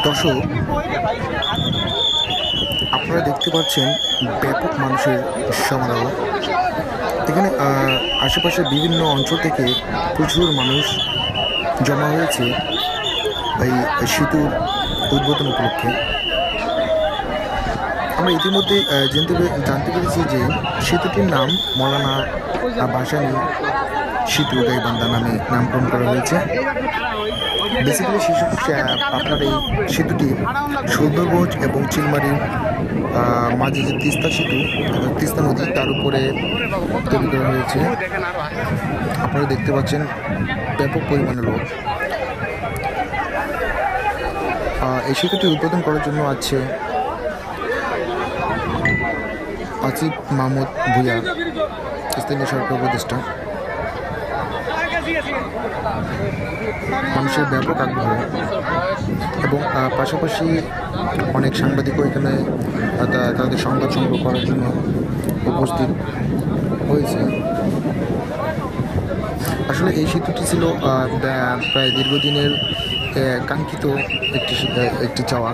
দর্শক, আপনারা দেখতে পাচ্ছেন ব্যাপক মানুষের সমারোহ। এখানে আশেপাশের বিভিন্ন অঞ্চল থেকে প্রচুর মানুষ জমা হয়েছে এই সেতুর উদ্বোধন উপলক্ষে। আমরা ইতিমধ্যে জানতে পেরেছি যে সেতুটির নাম মৌলানা ভাসানী সেতু গাইবান্ধা নামে নামকরণ করা হয়েছে। বেসিক্যালি আপনার এই সেতুটি সুন্দরগঞ্জ এবং চিলমারির মাঝে যে তিস্তা সেতু, তিস্তা নদী, তার উপরে তৈরি করা হয়েছে। আপনারা দেখতে পাচ্ছেন ব্যাপক পরিমাণে লোক। এই সেতুটি উদ্বোধন করার জন্য আছে আসিফ মাহমুদ ভূঁইয়া, স্থানীয় সরকার উপদেষ্টা। মানুষের ব্যাপক আগ্রহ এবং পাশাপাশি অনেক সাংবাদিকও এখানে তাদের সংবাদ সংগ্রহ করার জন্য উপস্থিত হয়েছে। আসলে এই সেতুটি ছিল প্রায় দীর্ঘদিনের কাঙ্ক্ষিত একটি চাওয়া।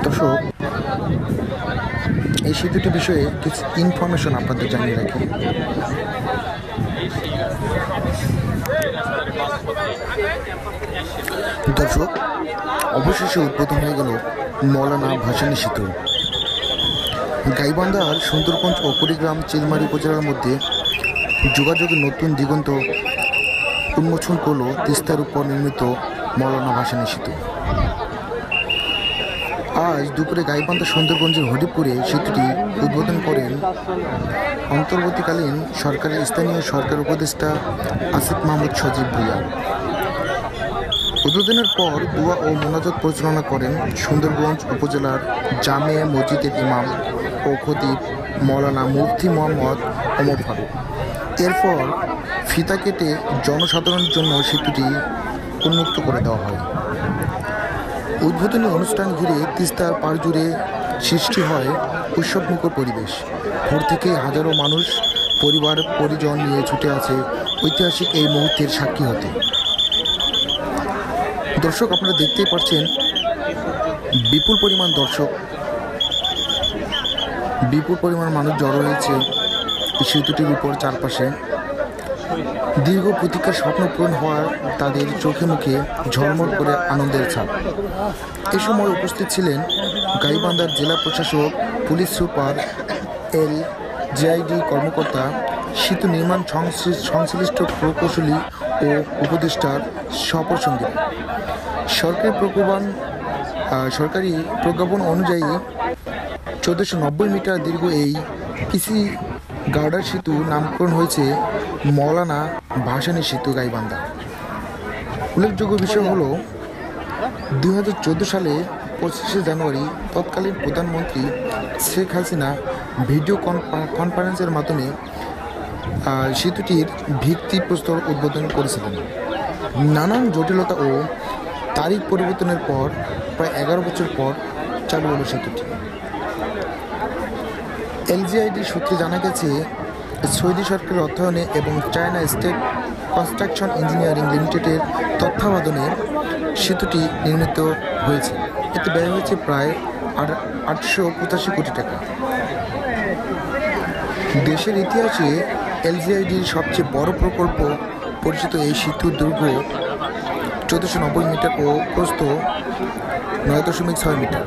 দর্শক, এই সেতুটি বিষয়ে কিছু ইনফরমেশন আপনাদের জানিয়ে রাখি। দর্শক, অবশেষে উদ্বোধন হয়ে গেল মৌলানা ভাসানী সেতু। গাইবান্ধার সুন্দরগঞ্জ ও কুড়িগ্রাম চিলমারি উপজেলার মধ্যে যোগাযোগের নতুন দিগন্ত উন্মোচন করল তিস্তার উপর নির্মিত মৌলানা ভাসানী সেতু। আজ দুপুরে গাইবান্ধা সুন্দরগঞ্জের হরিপুরে সেতুটি উদ্বোধন করেন অন্তর্বর্তীকালীন সরকারের স্থানীয় সরকার উপদেষ্টা আসিফ মাহমুদ সজীব ভূঁইয়া। উদ্বোধনের পর দোয়া ও মোনাজাত পরিচালনা করেন সুন্দরগঞ্জ উপজেলার জামে মসজিদের ইমাম ও খতিব মৌলানা মুফতি মোহাম্মদ ওমর ফারুক। এরপর ফিতা কেটে জনসাধারণের জন্য সেতুটি উন্মুক্ত করে দেওয়া হয়। উদ্বোধনী অনুষ্ঠান ঘিরে তিস্তার পাড় জুড়ে সৃষ্টি হয় উৎসবমুখর পরিবেশ। ভোর থেকে হাজারো মানুষ পরিবার পরিজন নিয়ে ছুটে আছে ঐতিহাসিক এই মুহূর্তের সাক্ষী হতে। দর্শক, আপনারা দেখতেই পাচ্ছেন বিপুল পরিমাণ মানুষ জড়ো হয়েছে সেতুটির উপর চারপাশে। দীর্ঘ প্রতীক্ষার স্বপ্ন পূরণ হওয়ার তাদের চোখে মুখে ঝলমল করে আনন্দের ছাপ। এ সময় উপস্থিত ছিলেন গাইবান্ধার জেলা প্রশাসক, পুলিশ সুপার, LGID কর্মকর্তা, সেতু নির্মাণ সংশ্লিষ্ট প্রকৌশলী ও উপদেষ্টার সহপ্রসঙ্গী। সরকারি প্রজ্ঞাপন অনুযায়ী 1490 মিটার দীর্ঘ এই পিসি গার্ডার সেতু নামকরণ হয়েছে মৌলানা ভাসানী সেতু গাইবান্ধা। উল্লেখযোগ্য বিষয় হলো 2014 সালে 25শে জানুয়ারি তৎকালীন প্রধানমন্ত্রী শেখ হাসিনা ভিডিও কনফারেন্সের মাধ্যমে সেতুটির ভিত্তিপ্রস্তর উদ্বোধন করেছিলেন। নানান জটিলতা ও তারিখ পরিবর্তনের পর প্রায় 11 বছর পর চালু হলো সেতুটি। LGID সূত্রে জানা গেছে, সৌদি সরকারের অর্থায়নে এবং চায়না স্টেট কনস্ট্রাকশন ইঞ্জিনিয়ারিং লিমিটেডের তত্ত্বাবধানে সেতুটি নির্মিত হয়েছে। এতে ব্যয় হয়েছে প্রায় 885 কোটি টাকা। দেশের ইতিহাসে LGIDর সবচেয়ে বড় প্রকল্প পরিচিত এই সেতুর দৈর্ঘ্য 1490 মিটার ও প্রস্থ 9.6 মিটার।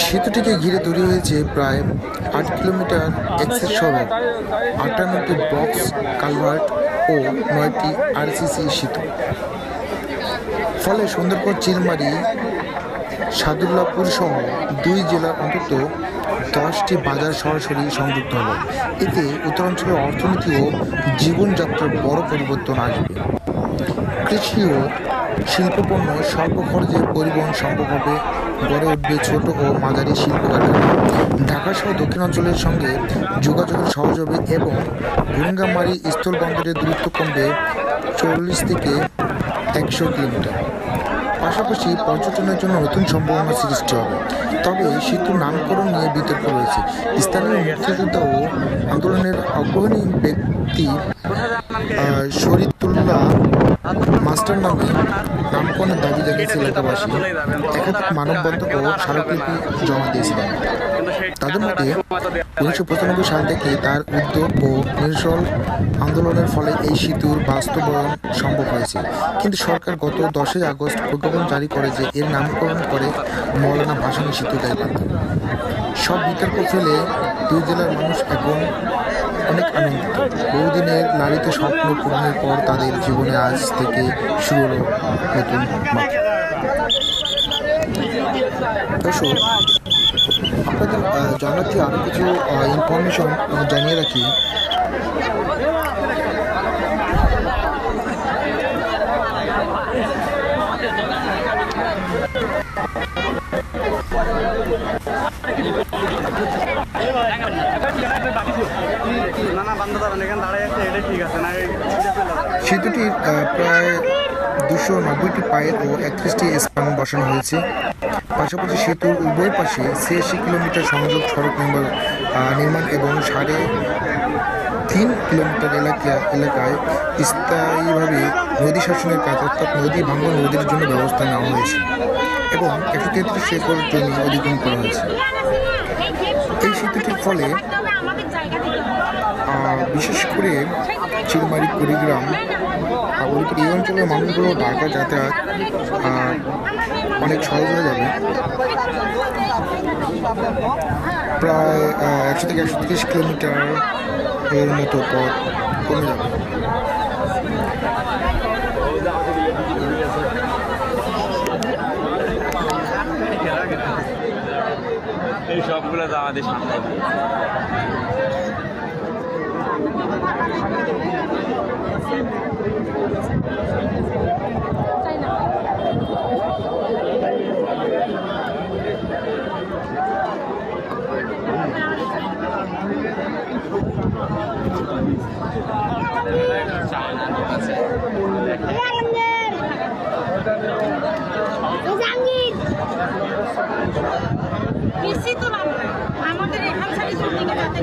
সেতুটিকে ঘিরে তৈরি হয়েছে প্রায় 8 কিলোমিটার এক্সেস সড়ক, 58টি বক্স কালভার্ট ও 9টি RCC সেতু। ফলে সুন্দরগঞ্জ, চিলমারি, সাদুল্লাপুর সহ 2 জেলার অন্তত 10টি বাজার সরাসরি সংযুক্ত হবে। এতে উত্তরাঞ্চলের অর্থনীতি ও জীবনযাত্রার বড় পরিবর্তন আসবে। কৃষি ও শিল্পপণ্য স্বল্প খরচে পরিবহন সম্ভব হবে। গড়ে উঠবে ছোট ও মাঝারি শিল্প কারখানা। ঢাকা সহ দক্ষিণাঞ্চলের সঙ্গে যোগাযোগের সহজ হবে এবং ভুরুঙ্গামারী স্থলবন্দরের দূরত্ব কমবে 40 থেকে 100 কিলোমিটার। পাশাপাশি পর্যটনের জন্য নতুন সম্ভাবনা সৃষ্টি হবে। তবে সেতুর নামকরণ নিয়ে বিতর্ক রয়েছে। স্থানীয় মুক্তিযোদ্ধা ও আন্দোলনের অগ্রণী ব্যক্তি শরীদুল্লাহ মাস্টার নামে নামকরণের দাবি জানিয়েছে এলাকাবাসী। একাধিক মানববন্ধন ও স্মারকলিপি জমা দিয়েছিলেন। তাদের মধ্যে 1995 সাল থেকে তার উদ্যোগ ও নিরসল আন্দোলনের ফলে এই সেতুর বাস্তবায়ন সম্ভব হয়েছে। কিন্তু সরকার গত 10 আগস্ট প্রজ্ঞাপন জারি করে যে এর নামকরণ করে মৌলানা ভাসানী সেতু দায়বদ্ধ। সব বিতর্ক ফেলে দুই জেলার মানুষ এখন অনেক আনন্দিত। বহুদিনের লালিত স্বপ্ন পূরণের পর তাদের জীবনে আজ থেকে শুরু হলো নতুন মাত্রা। দর্শক, আপনাদের জানাচ্ছি আরও কিছু ইনফরমেশন জানিয়ে রাখি। সেতুটির প্রায় 290টি পায়ের ও 31টি স্পান বসানো হয়েছে। পাশাপাশি সেতুর উভয় পাশে 86 কিলোমিটার সংযোগ সড়ক নির্মাণ এবং 3.5 কিলোমিটার এলাকায় স্থায়ীভাবে নদী শাসনের কাজ অর্থাৎ নদী ভাঙন রোধের জন্য ব্যবস্থা নেওয়া হয়েছে এবং 133 একর জমি অধিগ্রহণ করা হয়েছে। এই সেতুটির ফলে বিশেষ করে চিলমারি কুড়িগ্রাম এই অঞ্চলের মানুষগুলো ঢাকা যাতায়াত অনেক সহজ হয়ে যাবে। প্রায় 100 থেকে 130 কিলোমিটার এর মতো পথ কমে যাবে। এই সবগুলো আমাদের সামনে আমাদের এখান সারি দিকে যাতে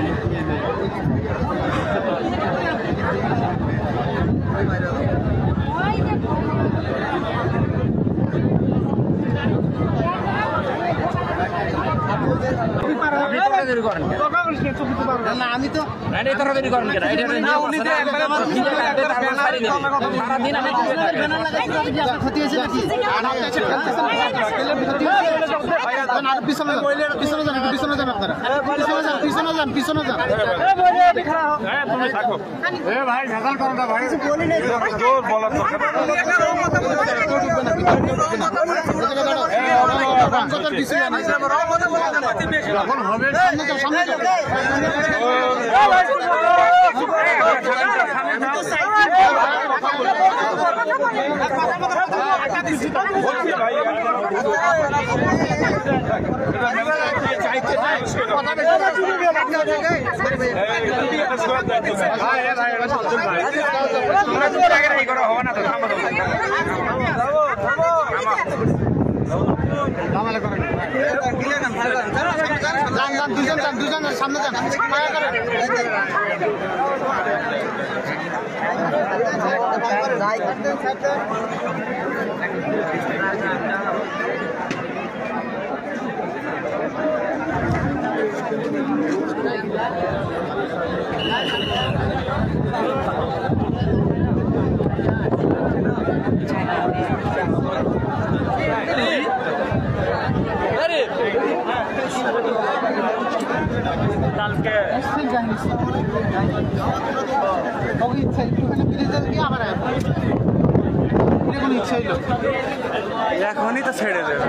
আমি তো দুজন সামনে যান এখনই তো ছেড়ে দেবে,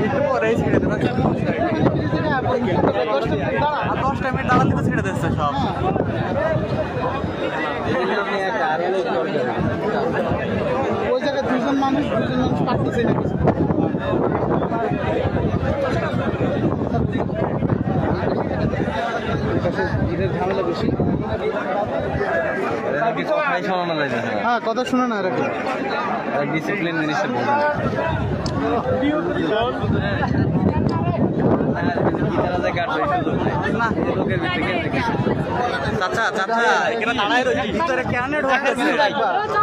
একটু পরেই ছেড়ে দেবে। 10টা মিনিট দাঁড়ালে তো ছেড়ে দিচ্ছে সব। ওই জায়গায় দুজন মানুষ পাঠতেছে না ঝামেলা বেশি। হ্যাঁ, কথা শোনা না এরকম। ডিসিপ্লিন জিনিসটা বোঝে চাচা চাচা এখানে দাঁড়ায় রয়েছি ভিতরে কেন ঢোকাচ্ছে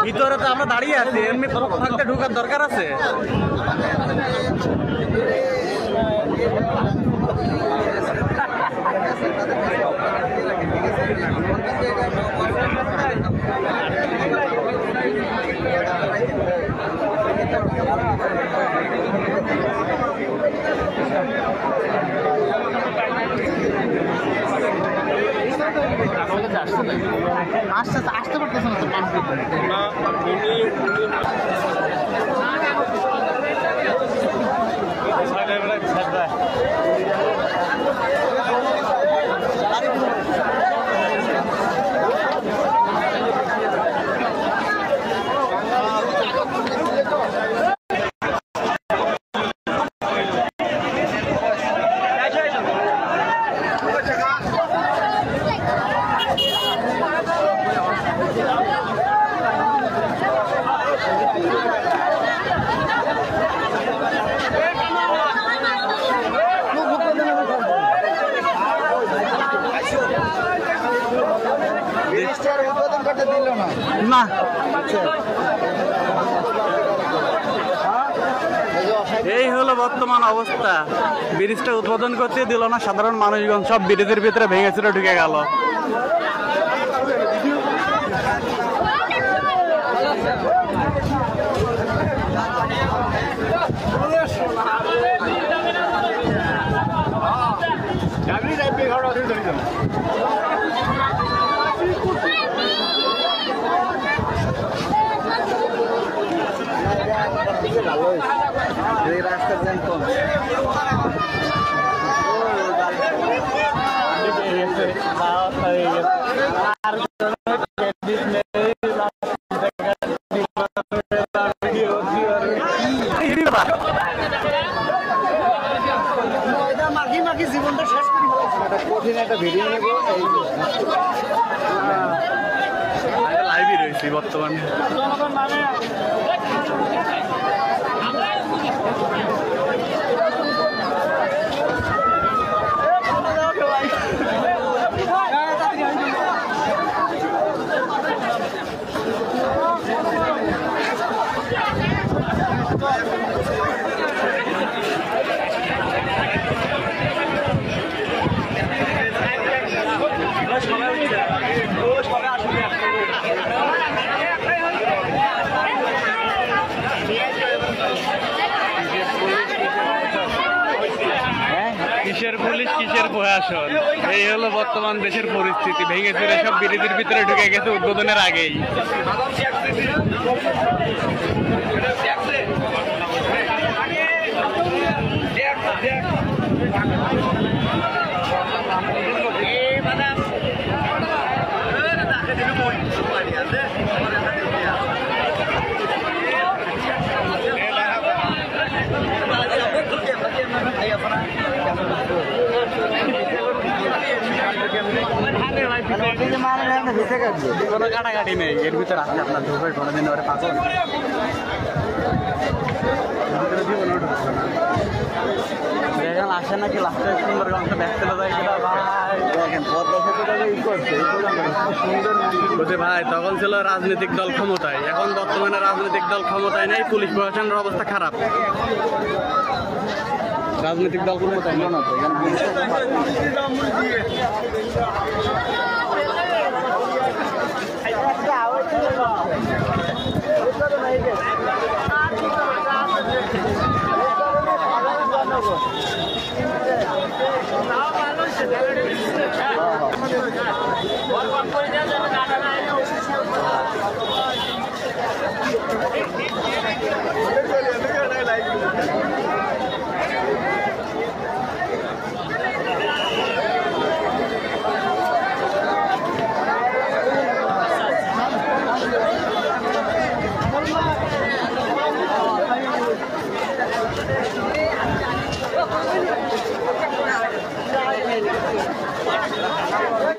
ভিতরে তো আমরা দাঁড়িয়ে আছি এমনি থাকতে ঢোকার দরকার আছে আসতে পারতেছে না না এই হলো বর্তমান অবস্থা ব্রিজটা উদ্বোধন করতে দিল না সাধারণ মানুষগণ সব ব্রিজের ভিতরে ভেঙে চুরে ঢুকে গেল জীবনটা শেষ করে কঠিন একটা ভিডিও নেব লাইভই রয়েছি বর্তমানে কিসের পুলিশ কিসের প্রশাসন এই হলো বর্তমান দেশের পরিস্থিতি ভেঙে চুরে সব ব্রিজের ভিতরে ঢুকে গেছে উদ্বোধনের আগেই কোনো কাটাকাটি নেই এর ভিতরে আসলে আপনার ঢুকবে কোনোদিন ওরা পাগল দেখেন আসে নাকি লাস্টে সুন্দর গানটা ব্যাক চলে যায় দেখেন সুন্দর ভাই তখন ছিল রাজনৈতিক দল ক্ষমতায় এখন বর্তমানে রাজনৈতিক দল ক্ষমতায় নেই পুলিশ প্রশাসনের অবস্থা খারাপ রাজনৈতিক দল ক্ষমতায় না তো